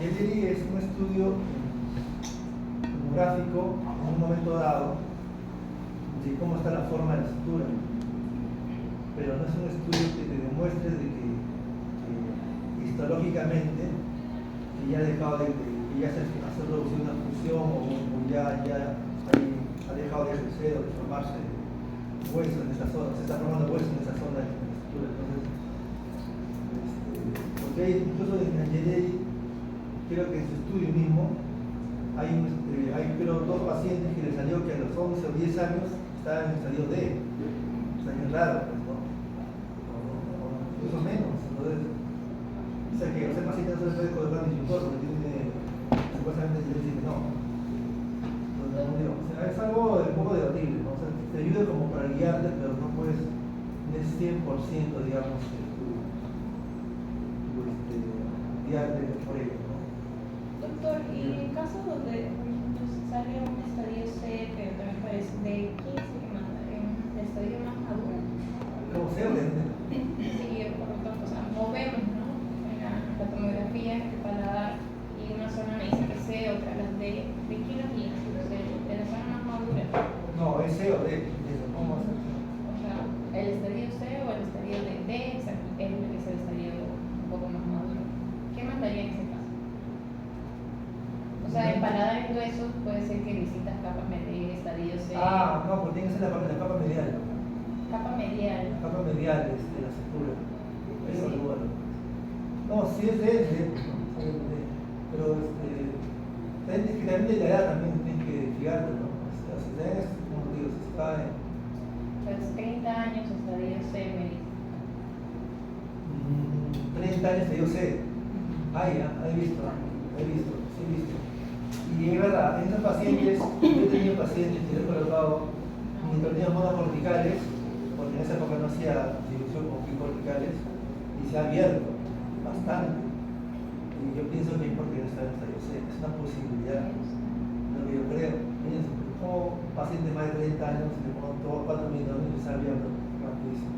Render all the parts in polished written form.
Yelleri es un estudio tomográfico en un momento dado de cómo está la forma de la estructura, pero no es un estudio que te demuestre de que histológicamente que ya ha dejado que ya se ha producido una fusión o ya ha dejado de crecer o de formarse hueso en esta zona, se está formando hueso en esa zona de la estructura. Entonces, porque hay, incluso en Yelleri, creo que en su estudio mismo hay creo, 2 pacientes que les salió que a los 11 o 10 años estaban en estadio D. Es años raros, pues, ¿no? O incluso menos. Entonces, o sea que ese paciente no se le puede colocar un disyuntor porque tiene supuestamente se le dice que no. Entonces, o sea, es algo un poco debatible, ¿no? O sea, te ayuda como para guiarte, pero no puedes, no es 100%, digamos, guiarte por ello, ¿no? Doctor, y en caso donde, por ejemplo, sale un estadio C, pero también parece de 15 que manda en un estadio más maduro. ¿Cómo se llama? Sí, por lo tanto, o sea, movemos, ¿no? En la tomografía, el paladar, y una zona me dice que C, otra las D. ¿De qué los guías? De la zona más madura. No, es C o D. Eso, ¿cómo hacer? O sea, el estadio C o el estadio de D es lo que es el estadio un poco más maduro. ¿Qué mandaría en ese caso? O sea, el paladar en huesos puede ser que visitas capas mediales, estadio C. Ah, no, porque tiene que ser la capa medial. Capa medial. La capa medial de la estructura. Eso es bueno. No, si es de pero es que también de la edad también tienes que fijarte, ¿no? O sea, si tenés, como te digo, si está en Pues 30 años estadio C, me dice. 30 años te digo C. He visto, sí he visto. Y es verdad, en esos pacientes, yo he tenido pacientes que le he colocado introducciones monocorticales, porque en esa época no hacía dilución con bicorticales, y se ha abierto bastante. Y yo pienso que es porque no está en estadio C, es una posibilidad, lo que yo creo. Pienso, como pacientes más de 30 años, le pongo 4 minutos y se ha abierto rapidísimo.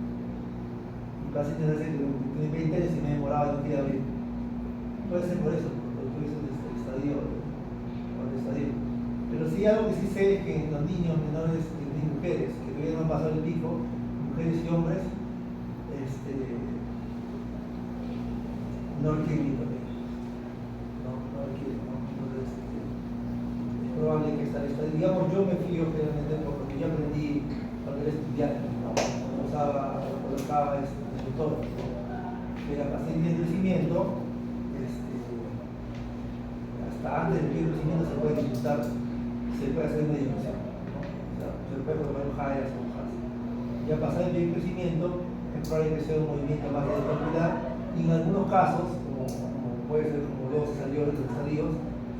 Y pacientes que tienen 20 años y me he demorado y no quiere abrir. Puede ser por eso, porque tú dices el estadio. Pero sí algo que sí sé es que en los niños menores y mujeres, que todavía no han pasado el pico, mujeres y hombres, no requieren nitrogen. No requieren, ¿no? Entonces, es probable que esta digamos, yo me fío realmente por lo que yo aprendí cuando era estudiante, ¿no? Cuando colocaba el tutor, que la paciente en crecimiento, hasta antes del crecimiento se puede disfrutar, se puede hacer una dilución, ¿no? O sea, se puede colocar hojas o hojas. Ya pasado el crecimiento, es probable que sea un movimiento más vascular, y en algunos casos, como puede ser como los estadios,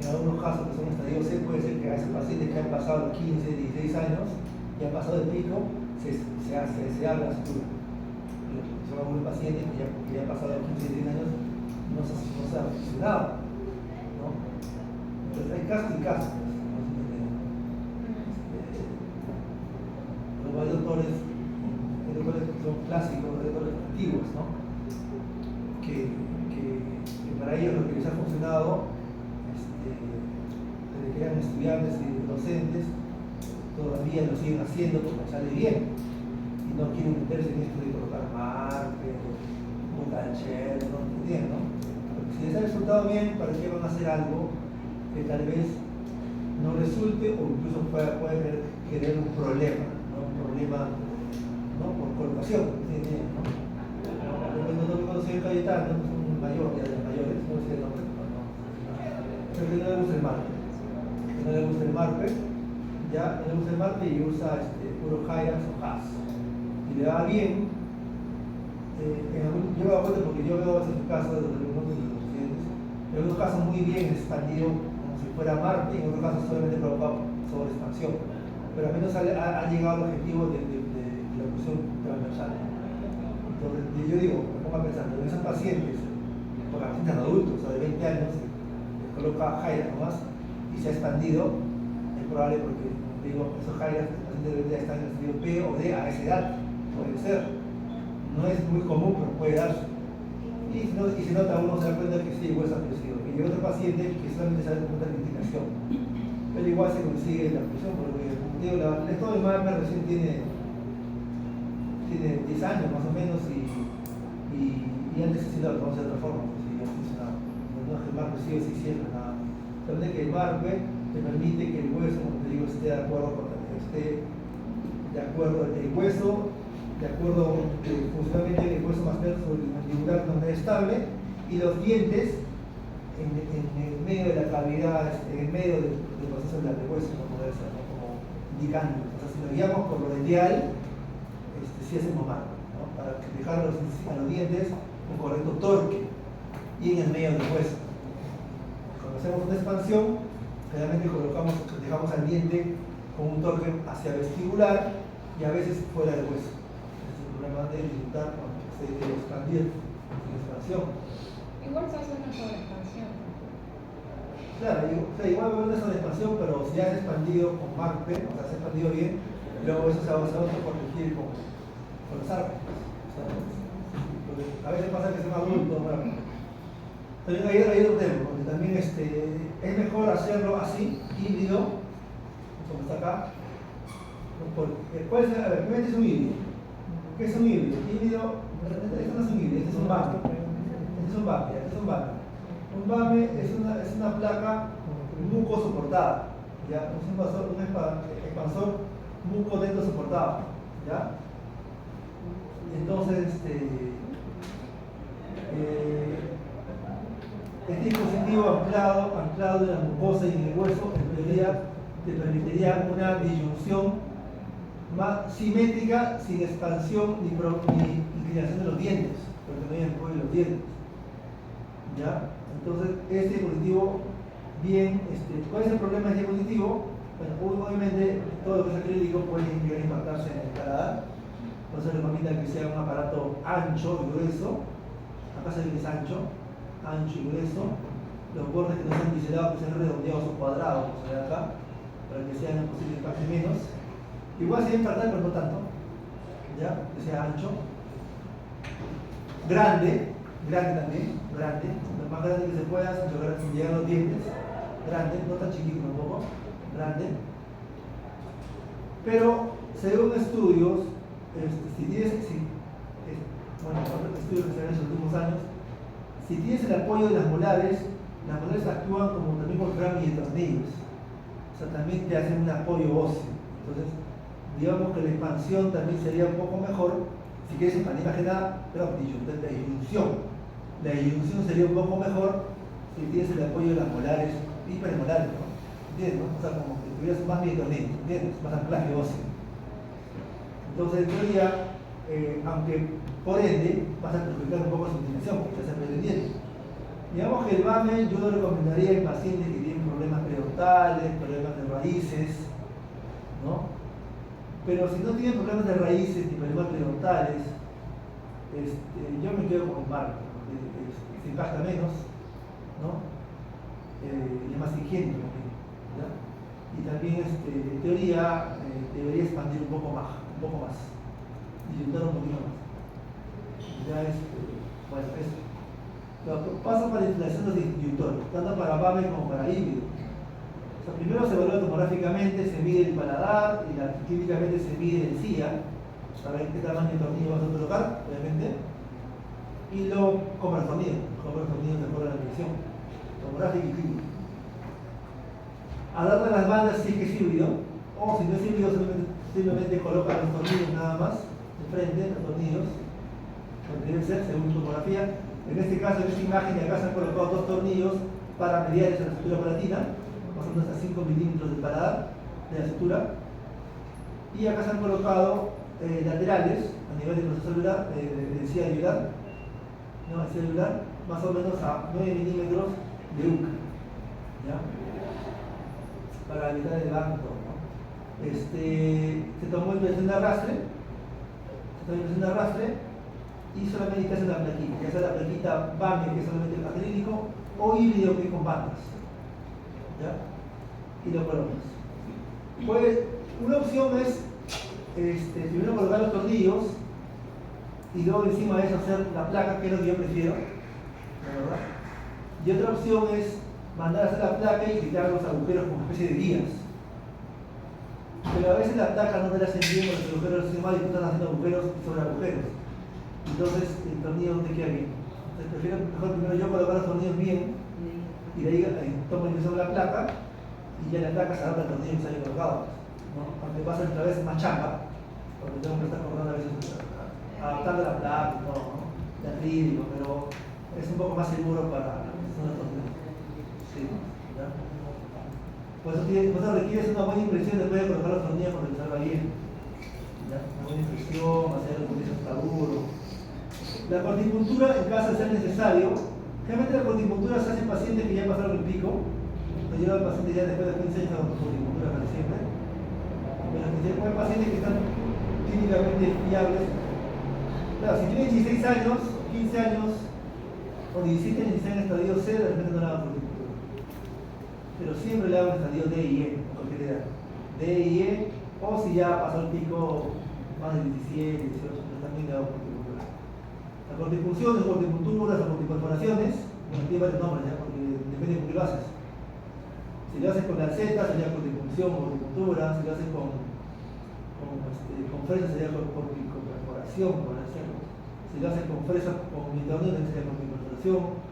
en algunos casos que son estadios C, puede ser que a esos pacientes que han pasado 15, 16 años y han pasado el pico, se abra la estructura. Son algunos pacientes que ya han pasado 15, 16 años no se han fusionado. Entonces hay casos y casos. Luego hay doctores que son clásicos, doctores antiguos, ¿no? Que para ellos lo que les ha funcionado, desde que eran estudiantes y docentes, todavía lo siguen haciendo porque sale bien. Y no quieren meterse en esto de colocar marque, un cancher, no entienden, ¿no? Porque si les ha resultado bien, ¿para qué van a hacer algo que tal vez no resulte o incluso puede generar un problema, ¿no? Un problema, ¿no? Por colocación, ¿no? Cuando conocí a Cayetano, un mayor de los mayores, no sé el nombre, pero que no le gusta el marpe, ya no le gusta el marpe y usa puro Jairas o Haas, y le va bien. Yo me doy cuenta porque yo veo esos casos de los pacientes, en algunos casos muy bien expandido como si fuera Marte, y en otros casos solamente provocado sobre expansión, pero al menos ha llegado al objetivo de la oclusión transversal. Entonces yo digo, me pongo a pensar, en esos pacientes, por pacientes adultos, o sea, de 20 años, les coloca Jairas nomás y se ha expandido, es probable porque, digo, esos Jairas ya están en el estadio P o D a esa edad, puede ser. No es muy común, pero puede darse. Y si nota, uno se da cuenta que sí, el hueso ha crecido. y otro paciente que solamente sabe con otra indicación. Pero igual se consigue la presión, porque como te digo, el estado de Marpe recién tiene 10 años más o menos y antes se hacía la de otra forma, pues, y así funcionaba. No es que el Marpe sigue existiendo, nada. Solamente que el Marpe te permite que el hueso, como te digo, esté de acuerdo el hueso, de acuerdo funcionalmente el hueso más mandibular no es estable, y los dientes en el medio de la cavidad, en el medio del proceso del hueso, no puede ser, ¿no? Como indicando. O sea, si nos guiamos por lo ideal, sí hacemos mal, ¿no? Para dejar a los dientes un correcto torque y en el medio del hueso. Cuando hacemos una expansión, generalmente dejamos al diente con un torque hacia vestibular y a veces fuera del hueso. Este es el problema de dificultar cuando se debe expandir en expansión. Igual se hace una sobreexpansión. Claro, igual va a haber una sobreexpansión, pero si has expandido con Marpe, o sea, has expandido bien, luego eso se va a corregir con los arcos. O sea, a veces pasa que se va adulto, bueno. También hay otro tema, porque también es mejor hacerlo así, híbrido, como está acá. ¿Cuál es? A ver, primero es un híbrido. ¿Qué es un híbrido? Híbrido, este no es un híbrido, este es un BAME. Este es un BAME, este es un BAME. Un BAME es una placa muco soportada, ¿ya? Es un expansor muco dentro soportado, ¿ya? Entonces, este dispositivo anclado en la mucosa y en el hueso, en teoría, te permitiría una disyunción más simétrica, sin expansión ni inclinación de los dientes, porque no hay apoyo de los dientes. ¿Ya? Entonces, este dispositivo, bien, ¿cuál es el problema de este dispositivo? Bueno, obviamente, todo lo que es acrílico puede llegar a impactarse en el paladar. Entonces recomiendan que sea un aparato ancho y grueso. Acá se ve que es ancho y grueso. Los bordes que no sean biselados, que sean redondeados o cuadrados, como se ve acá, para que sean posible impacte menos. Igual se debe impactar, pero no tanto. ¿Ya? Que sea ancho. Grande también, lo más grande que se pueda sin llegar a los dientes. Grande, no tan chiquito tampoco. Grande. Pero según estudios, estudios que se han hecho en los últimos años, si tienes el apoyo de las molares actúan como también como mini tornillos. O sea, también te hacen un apoyo óseo. Entonces, digamos que la expansión también sería un poco mejor. Si quieres expandir más que nada, pero la disyunción sería un poco mejor si tienes el apoyo de las molares y premolares, ¿no? ¿Entiendes? ¿No? O sea, como que tuvieras más mini tornillos, ¿entiendes? Más anclaje óseo. Entonces, en teoría, aunque por ende vas a perjudicar un poco su dimensión, porque ya se pretendiente. Digamos que el BAME yo lo recomendaría en pacientes que tienen problemas periodontales, problemas de raíces, ¿no? Pero si no tienen problemas de raíces ni problemas periodontales, yo me quedo con el Marpe, porque se impacta menos, ¿no? Y es más higiénico también, ¿ya? Y también, en teoría, debería expandir un poco más, disyuntar un poquito más. Ya bueno, eso. Pasa para la instalación de los disyuntores, tanto para BAME como para híbrido. O sea, primero se evalúa tomográficamente, se mide el paladar y clínicamente se mide el CIA, para ver qué tamaño de tornillo vas a colocar, obviamente. Y luego compra el tornillo de acuerdo a la medición, tomográfica y clínica. Adapta las bandas si es que es híbrido, o si no es híbrido, simplemente coloca los tornillos nada más, de frente, los tornillos, donde deben ser según tomografía. En este caso, en esta imagen, acá se han colocado dos tornillos para mediales en la sutura palatina, más o menos a 5 milímetros del paladar, de la sutura. Y acá se han colocado laterales, a nivel del proceso celular, de encía celular, más o menos a 9 milímetros de UCA. ¿Ya? Para evitar el banco, ¿no? Se tomó impresión de arrastre, y solamente hace la plaquita, ya sea la plaquita BAME, que es solamente el acrílico, o híbrido, que es con bandas. ¿Ya? Y lo colocas. Pues, una opción es primero colocar los tornillos y luego encima de eso hacer la placa, que es lo que yo prefiero, la verdad. Y otra opción es mandar a hacer la placa y quitar los agujeros como especie de guías. Pero a veces la placa no te la hacen bien porque los agujeros se hacen mal y tú estás haciendo agujeros sobre agujeros. Entonces el tornillo no te queda bien. Entonces prefiero mejor primero yo colocar los tornillos bien y de ahí tomo el peso de la placa y ya la placa se adapta al tornillo que sale colocado, ¿no? Aunque pasa otra vez más chamba, porque tengo que estar colocando a veces adaptando la placa y todo, ¿no? De acrílico, pero es un poco más seguro para los tornillos. Sí, ¿ya? Por eso requieres una buena impresión después de colocar los tornillos para que salga bien. ¿Ya? Una buena impresión, hacer el tornillo seguro. La cortipuntura en caso de ser necesario. Generalmente la cortipuntura se hace en pacientes que ya pasaron el pico. Nos lleva al paciente ya después de 15 años con cortipuntura para siempre. Pero hay pacientes que están clínicamente fiables. Claro, si tienen 16 años, 15 años, o 17 años en estadio C, de repente no le hagan cortipuntura. Pero siempre le hago en estadio D y E, en cualquier edad. D y E, o si ya pasó el pico más de 17, 18, pero también le hago cortipuntura. La cortipunción es cortipunturas o cortiperforaciones, bueno, tiene varios nombres ya, porque depende de cómo lo haces. Si lo haces con lanceta sería cortipunción o cortipuntura, si lo haces con fresa sería cortiperforación, por ejemplo. Si lo haces con fresa, con nitrogenio sería cortiperforación.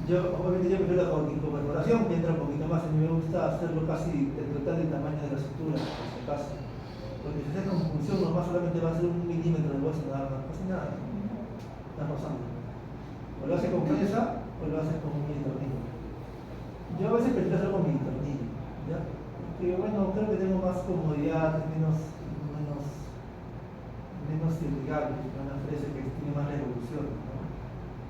Obviamente yo prefiero la corticoperforación, que entra un poquito más. A mí me gusta hacerlo casi el total del tamaño de la sutura, por si acaso. Porque si haces con punción, nomás solamente va a ser 1 milímetro de hueso, nada más, casi nada. Está pasando. O lo haces con fresa, o lo haces con un mini-tornillo. Yo a veces prefiero hacerlo con mini-tornillo, ¿ya? Porque bueno, creo que tengo más comodidad, menos irrigable, una fresa que tiene más revolución, ¿no?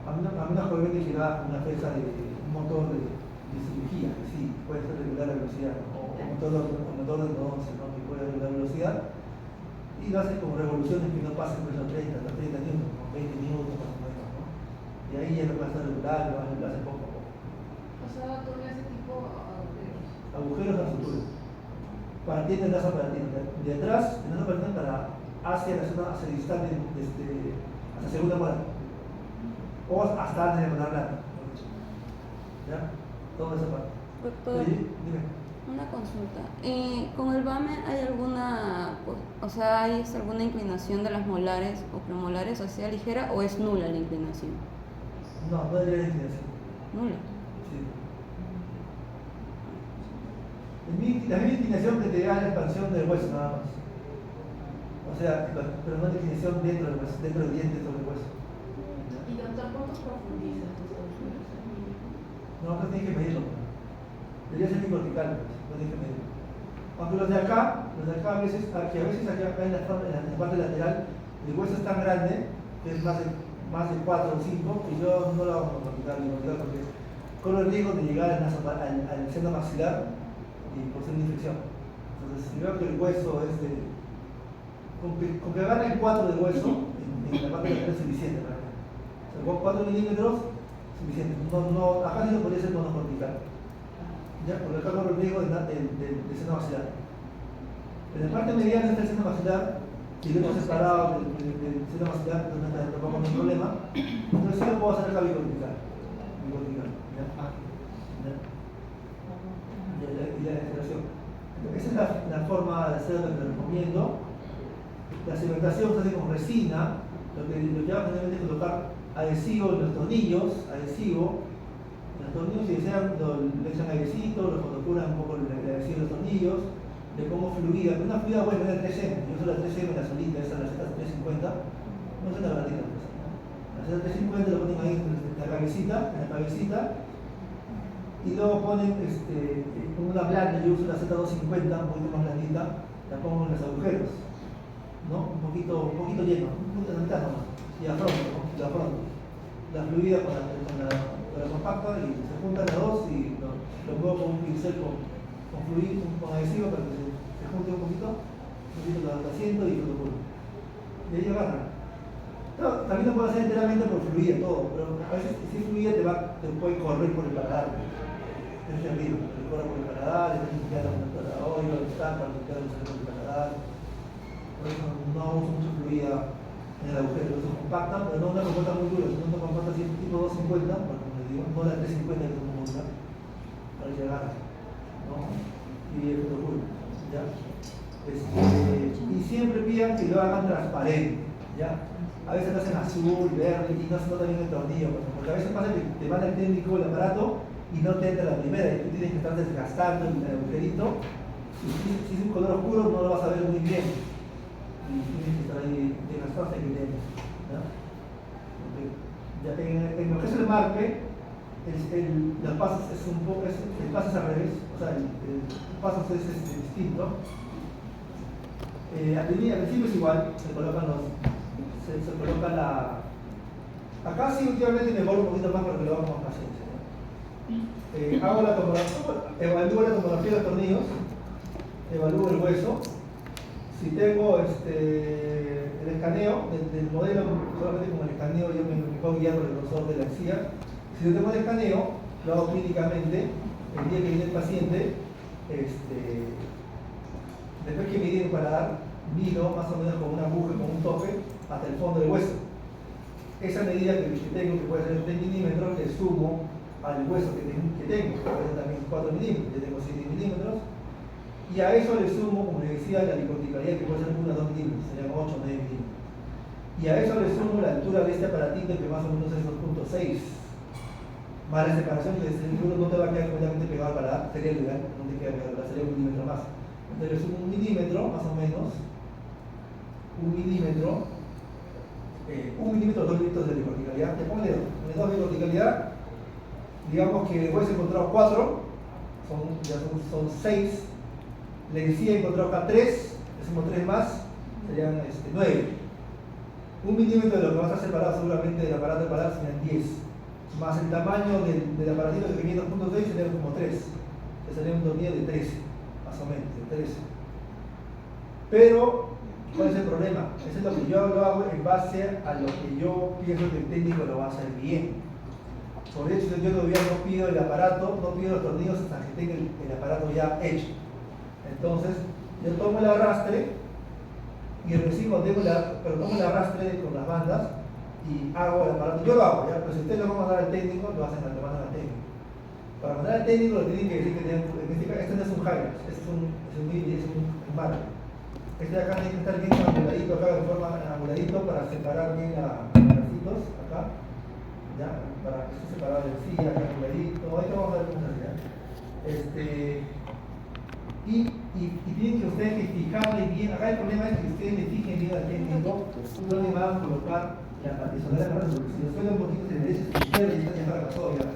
A mí una joven que llegaba con una fresa de un motor de cirugía, que sí, puede ser regular la velocidad, ¿no? O motor de entonces, ¿no? Que puede regular la velocidad, y lo hace con revoluciones que no pasen por esos 30 newtons, con 20 minutos más o menos, ¿no? Y ahí ya lo puede hacer regular, lo hace poco a poco. O sea, tú ese tipo agujeros. Agujeros a sutura. Partiendo el lazo palatino. De atrás, el lazo palatino para hacia la zona, hacia el distante, hasta segunda cuadra. O hasta antes de poner planta. ¿Ya? Toda esa parte. Doctor, Dime. una consulta. ¿Con el BAME hay alguna, o sea, hay alguna inclinación de las molares o premolares, o sea, ligera, o es nula la inclinación? No, no hay inclinación. Nula. Sí. La misma inclinación que te da la expansión del hueso, nada más. O sea, pero no la inclinación dentro del hueso, dentro del diente sobre el hueso. ¿Y doctor, cuánto profundizan tus agujeros? No, pues tienes que medirlo. Debería ser muy vertical, pues tienes que medirlo. Aunque los de acá a veces acá en la parte lateral, el hueso es tan grande, que es más de 4 o 5, que yo no lo hago con vertical, porque corro el riesgo de llegar al seno maxilar y por ser una infección. Entonces, si veo que el hueso es de. Con que agarre el 4 de hueso, en la parte lateral es suficiente, realmente. O sea, 4 milímetros, suficiente. Acá sí lo podría ser monocortical. ¿Ya? Porque acá corro el riesgo del seno maxilar. En la parte mediana está el seno maxilar, y lo hemos separado del seno maxilar, entonces tampoco no hay problema. Entonces sí lo puedo hacer acá bicortical. ¿Ya? Y la degeneración. Esa es la forma de hacerlo que te recomiendo. La cementación se hace con resina, lo que hago generalmente es colocar adhesivo en los tornillos, los tornillos si desean le echan airecito, lo fotocuran un poco el adhesivo en los tornillos, le pongo fluida, pero una fluida buena es la 3M, yo uso la 3M, la solita, esa la Z350, no es una baratita, la Z350 lo ponen ahí en la cabecita, y luego ponen con una blanda, yo uso la Z250, un poquito más blandita, la pongo en los agujeros, ¿no? Un poquito lleno, a la mitad nomás, y afronto, la fluida con la compacta y se juntan las dos y lo muevo con un pincel con adhesivo para que se junte un poquito lo asiento y lo cubro. Y ahí agarra. Claro, también lo puedo hacer enteramente por fluida todo, pero a veces si es fluida te puede correr por el paladar. Es terrible, te corre por el paladar, te limpiar la oído, el tapa, limpiar el paladar. Por eso no uso mucho fluida en el agujero, uso compacta, pero no una compacta muy dura, sino una compacta así tipo 250, para que me digo, no la 350 que como una, para llegar, ¿no? Y el protocolo, ¿ya? Y siempre pidan que lo hagan transparente, ¿ya? A veces lo hacen azul, verde y no se nota bien el tornillo, porque a veces pasa que te manda el técnico el aparato y no te entra la primera y tú tienes que estar desgastando el agujerito. Si es un color oscuro no lo vas a ver muy bien y tienes que estar ahí desgastado hasta que te entre, ¿ya? Ya en lo que es el marque, los pasos el paso es al revés, o sea, el paso es distinto. Al principio es igual, se coloca la... Acá sí últimamente me demoro un poquito más porque lo hago con más paciencia, ¿no? Hago la tomografía, evalúo la tomografía de los tornillos, evalúo el hueso. Si tengo el escaneo del modelo, solamente con el escaneo yo me puedo guiar por el grosor de la encía. Si yo tengo el escaneo, lo hago clínicamente, el día que viene el paciente, después que midieron para dar, mido más o menos con una aguja, con un tope, hasta el fondo del hueso. Esa medida que tengo, que puede ser 3 milímetros, le sumo al hueso que tengo, que puede ser también 4 milímetros, yo tengo 7 milímetros, y a eso le sumo, como le decía, la lipoticalidad que puede ser 1 o 2 milímetros, serían 8 o 9 milímetros. Y a eso le sumo la altura de este aparatito que más o menos es 2.6. Más la separación que el seguro no te va a quedar completamente pegado al paladar, sería el lugar, no te queda pegado, sería 1 milímetro más. Entonces le sumo 1 milímetro, más o menos, 1 milímetro, 1 milímetro, 2 milímetros de lipoticalidad. Te pongo el dedo, en el 2 de lipoticalidad, digamos que después he encontrado 4, son 6. Le decía, he encontrado acá 3, le sumo 3 más, serían 9. 1 milímetro de lo que vas a separar seguramente del aparato de paladar serían 10. Más el tamaño del aparatito que viene 2.6 serían como 3. Que sería un tornillo de 13, más o menos, de 13. Pero, ¿cuál es el problema? Eso es lo que yo lo hago en base a lo que yo pienso que el técnico lo va a hacer bien. Por eso yo todavía no pido el aparato, no pido los tornillos hasta que tenga el aparato ya hecho. Entonces, yo tomo el arrastre y recién cuando tomo el arrastre con las bandas y hago el aparato. Yo lo hago, ¿ya? Pero si ustedes lo van a mandar al técnico, lo mandan al técnico. Para mandar al técnico lo tienen que decir que este no es un Hyrax, este es un marco. Este de acá tiene que estar bien anguladito, acá de forma anguladito para separar bien los pedacitos, acá. ¿Ya? Para que esté separado de silla, acá anguladito. Ahorita vamos a ver cómo se hace. Y tienen que ustedes fijarle bien. Acá el problema es que ustedes le fijen bien al técnico dónde van a colocar la particionar de aparato, porque si lo suena un poquito de derecha a la izquierda y está ya para todo ya.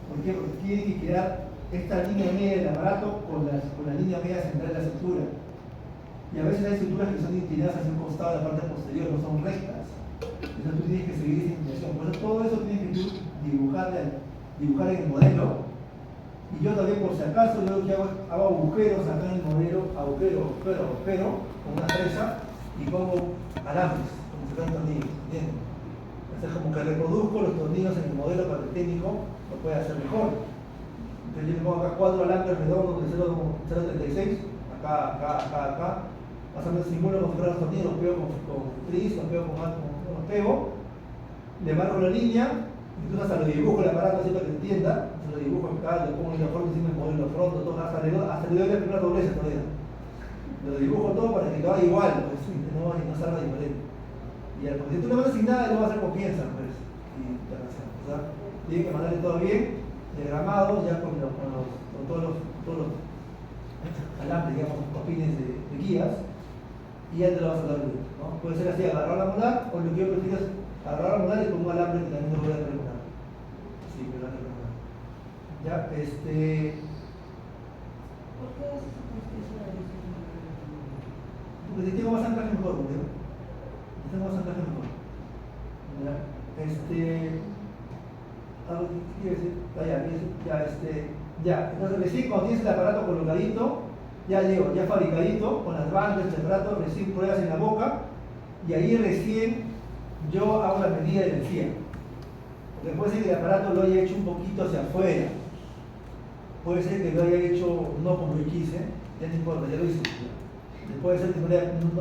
¿Por qué? Porque tiene que quedar esta línea media del aparato con la línea media central de la estructura. Y a veces hay estructuras que son inclinadas hacia un costado de la parte posterior, no son rectas. Entonces tú tienes que seguir esa inclinación. Por eso todo eso tienes que tú dibujar en el modelo. Y yo también, por si acaso, yo lo que hago agujeros acá en el modelo, agujero, con una fresa, y pongo alambres, como si fueran tornillos, ¿entienden? Entonces como que reproduzco los tornillos en el modelo para que el técnico lo pueda hacer mejor. Entonces yo le pongo acá 4 alambres redondos de 0.36, acá, más o menos simulo como si fueran los tornillos, los pego con tris, los pego los pego, le marco la línea, incluso hasta lo dibujo el aparato así para que entienda, lo dibujo acá, lo pongo en la forma encima del modelo fronto, todo, hasta le doy la primera dobleza todavía. Lo dibujo todo para que lo haga igual, pues, no salga diferente. Y si tú le mandas sin nada, lo vas a hacer confianza, pues. O sea, tiene que mandarle todo bien, diagramado, ya con todos los alambres, digamos, copines de guías, y ya te lo vas a dar bien, ¿no? Puede ser así, agarrar la molar, o lo que yo prefiero es agarrar la molar y con un alambre que también lo voy a preparar. Sí, me lo voy a preparar. Ya, ¿Por qué haces esa porque si tengo más anclaje mejor, ¿no? Si tengo más anclaje mejor. Ya, algo que quiero decir, ya, entonces recién cuando tienes el aparato colocadito, ya llego, ya fabricadito, con las bandas, el aparato, recién pruebas en la boca, y ahí recién yo hago la medida de la encía. Porque puede ser que el aparato lo haya hecho un poquito hacia afuera, puede ser que lo haya hecho no como yo quise, ya no importa, ya lo hice. Puede ser que no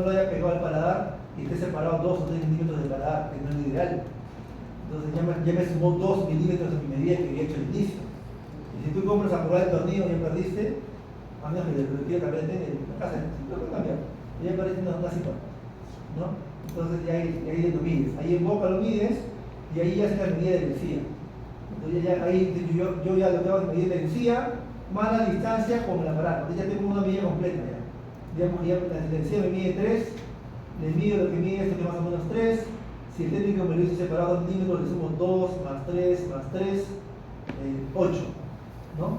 lo haya pegado al paladar y esté separado 2 o 3 centímetros del paladar, que no es lo ideal. Entonces ya me sumó 2 milímetros de mi medida que había hecho al inicio. Y si tú compras a probar el tornillo y ya perdiste, a menos que lo quiera cambiar en la casa, lo puedo cambiar. Ya perdiste una cifra, ¿no? Entonces ya ahí lo mides. Ahí en boca lo mides y ahí ya es la medida de encía. Entonces ya ahí yo ya lo que hago es medir la encía más la distancia con el aparato. Entonces ya tengo una medida completa ya. Digamos que ya la encía me mide 3, le mido lo que mide esto que más o menos 3. Si el técnico me lo hizo separado en milímetros, le sumo 2 más 3 más 3, 8, ¿no?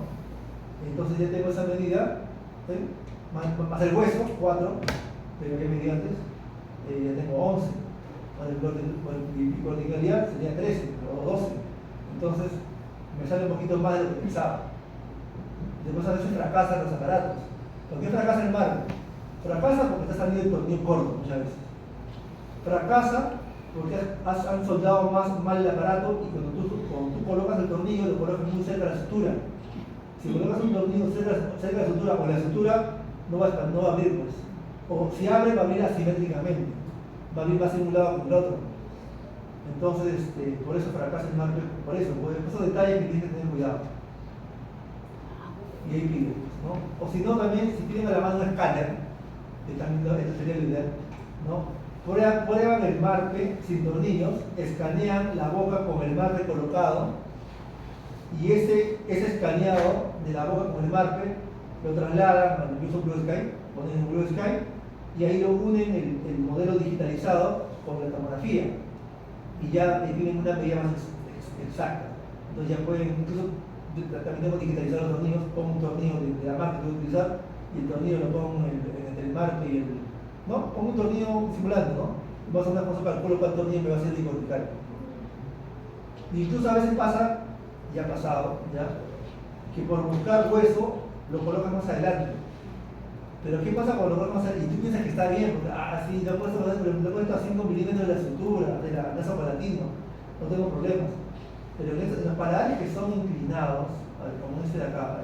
Entonces ya tengo esa medida, ¿sí? Más el hueso, 4, pero ya medí antes, ya tengo 11. Mi verticalidad sería 13 o 12. Entonces me sale un poquito más de lo que pensaba. Después a veces fracasan los aparatos. ¿Por qué fracasa el marco? Fracasa porque está saliendo el tornillo corto muchas veces. Fracasa porque han soldado mal el aparato y cuando tú colocas el tornillo lo colocas muy cerca de la sutura. Si colocas un tornillo cerca de la sutura o la sutura no va a abrir pues. O si abre va a abrir asimétricamente. Va a abrir más en un lado que en el otro. Entonces por eso fracasa el marco, por esos detalles que tienes que tener cuidado. Y ahí pide, ¿no? O si no también, si tienen a la mano un escáner, que también eso sería lo ideal, ¿no? Prueban el marque sin tornillos, escanean la boca con el marque colocado y ese escaneado de la boca con el marque lo trasladan al uso Blue Sky, ponen en Blue Sky y ahí lo unen el modelo digitalizado con la tomografía y ya tienen una medida más exacta. Entonces ya pueden, incluso también tengo digitalizar los tornillos, pongo un tornillo de la marca que voy a utilizar y el tornillo lo pongo entre el marco y el... ¿no? Pongo un tornillo simulando, ¿no? Más o menos calculo cuál tornillo me va a hacer vertical. Incluso a veces pasa, ya ha pasado, ya, que por buscar hueso lo colocas más adelante. Pero ¿qué pasa cuando lo colocas más adelante? Y tú piensas que está bien, porque, sí, lo he puesto a 5 milímetros de la sutura, de la mesa palatino, no tengo problemas. Pero en los paladares que son inclinados, a ver, como este de acá,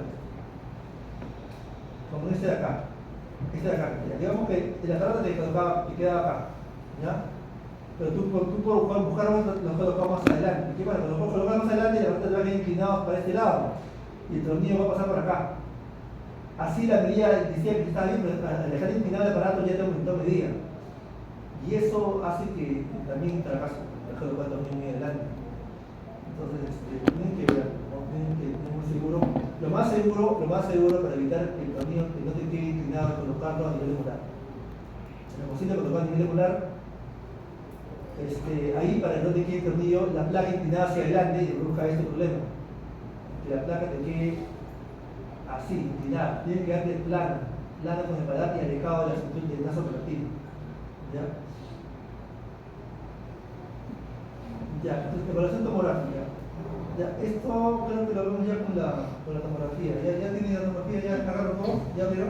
como este de acá, digamos que el aparato te queda acá, ¿ya? Pero tú por buscar los colocamos más adelante. ¿Qué pasa? Cuando los colocamos más adelante, el aparato te va a quedar inclinado para este lado y el tornillo va a pasar por acá. Así la medida decía que estaba bien, pero al dejar inclinado el aparato ya te aumentó medida. Y eso hace que también fracaso, dejar el tornillo muy adelante. Entonces, tienen que ver, ¿no? Tienen que tener muy seguro. Lo más seguro para evitar que el tornillo que no te quede inclinado, colocarlo a nivel molar. En la cocina colocar a nivel molar, ahí para que no te quede el tornillo, la placa inclinada hacia adelante y produzca este problema. Que la placa te quede así, inclinada. Tiene que quedarte plana con el paladar y alejado de la cintura del brazo operativo. ¿Ya? Ya, entonces evaluación tomográfica. Ya, esto creo que lo vemos ya con la tomografía. ¿Ya tiene la tomografía? ¿Ya agarraron todo? ¿Ya vieron?